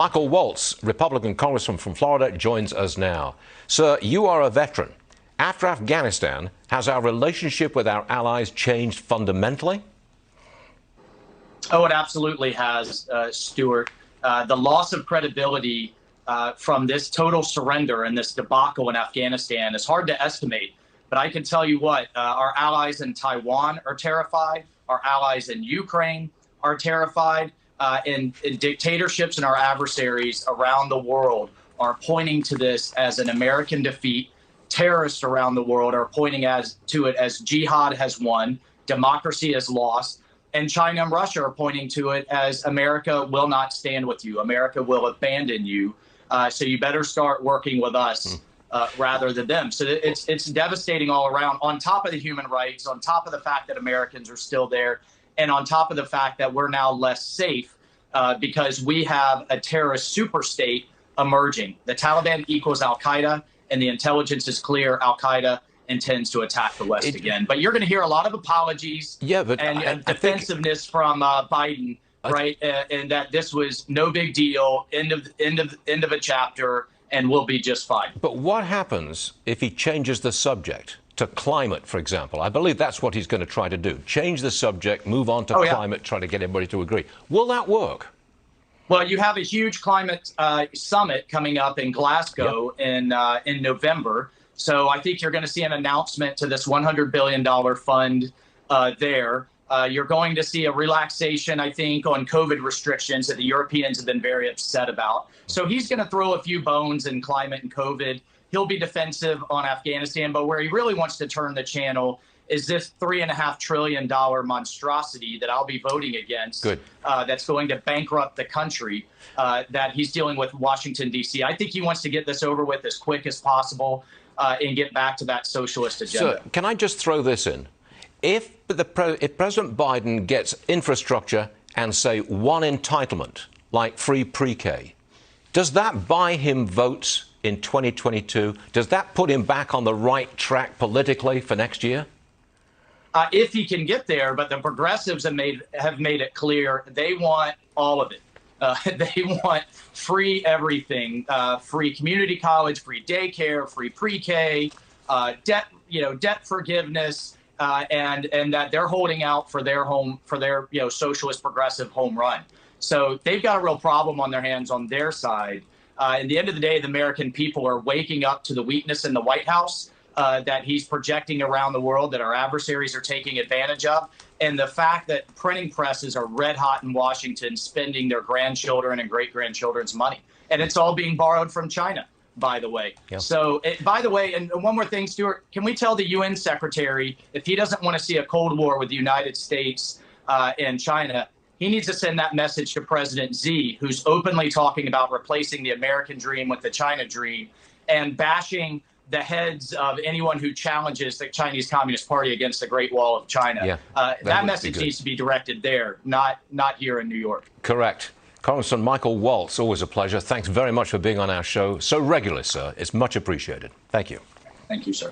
Michael Waltz, Republican congressman from Florida, joins us now. Sir, you are a veteran. After Afghanistan, has our relationship with our allies changed fundamentally? Oh, it absolutely has, Stuart. The loss of credibility from this total surrender and this debacle in Afghanistan is hard to estimate. But I can tell you what, our allies in Taiwan are terrified. Our allies in Ukraine are terrified. And dictatorships and our adversaries around the world are pointing to this as an American defeat. Terrorists around the world are pointing to it as jihad has won, democracy has lost, and China and Russia are pointing to it as America will not stand with you. America will abandon you. So you better start working with us rather than them. So it's devastating all around, on top of the human rights, on top of the fact that Americans are still there, and on top of the fact that we're now less safe because we have a terrorist superstate emerging. The Taliban equals al-Qaeda, and the intelligence is clear. Al-Qaeda intends to attack the West again. But you're going to hear a lot of apologies and defensiveness from Biden, right? And that this was no big deal, end of a chapter, and we'll be just fine. But what happens if he changes the subject to climate, for example? I believe that's what he's going to try to do. Change the subject, move on to climate, try to get everybody to agree. Will that work? Well, you have a huge climate summit coming up in Glasgow in November. So I think you're going to see an announcement to this $100 billion fund there. You're going to see a relaxation, I think, on COVID restrictions that the Europeans have been very upset about. So he's going to throw a few bones in climate and COVID. He'll be defensive on Afghanistan, but where he really wants to turn the channel is this $3.5 trillion monstrosity that I'll be voting against. That's going to bankrupt the country that he's dealing with Washington, D.C. I think he wants to get this over with as quick as possible and get back to that socialist agenda. Sir, can I just throw this in? If President Biden gets infrastructure and, say, one entitlement, like free pre-K, does that buy him votes in 2022? Does that put him back on the right track politically for next year? If he can get there, but the progressives have made it clear they want all of it. They want free everything, free community college, free daycare, free pre-K, debt forgiveness, and that they're holding out for their socialist progressive home run. So they've got a real problem on their hands on their side. At the end of the day, the American people are waking up to the weakness in the White House that he's projecting around the world, that our adversaries are taking advantage of, and the fact that printing presses are red hot in Washington, spending their grandchildren and great-grandchildren's money. And it's all being borrowed from China, by the way. So, by the way, and one more thing, Stuart, can we tell the UN secretary, if he doesn't want to see a Cold War with the United States and China, he needs to send that message to President Xi, who's openly talking about replacing the American dream with the China dream and bashing the heads of anyone who challenges the Chinese Communist Party against the Great Wall of China. That message needs to be directed there, not here in New York. Correct. Congressman Michael Waltz, always a pleasure. Thanks very much for being on our show so regularly, sir. It's much appreciated. Thank you. Thank you, sir.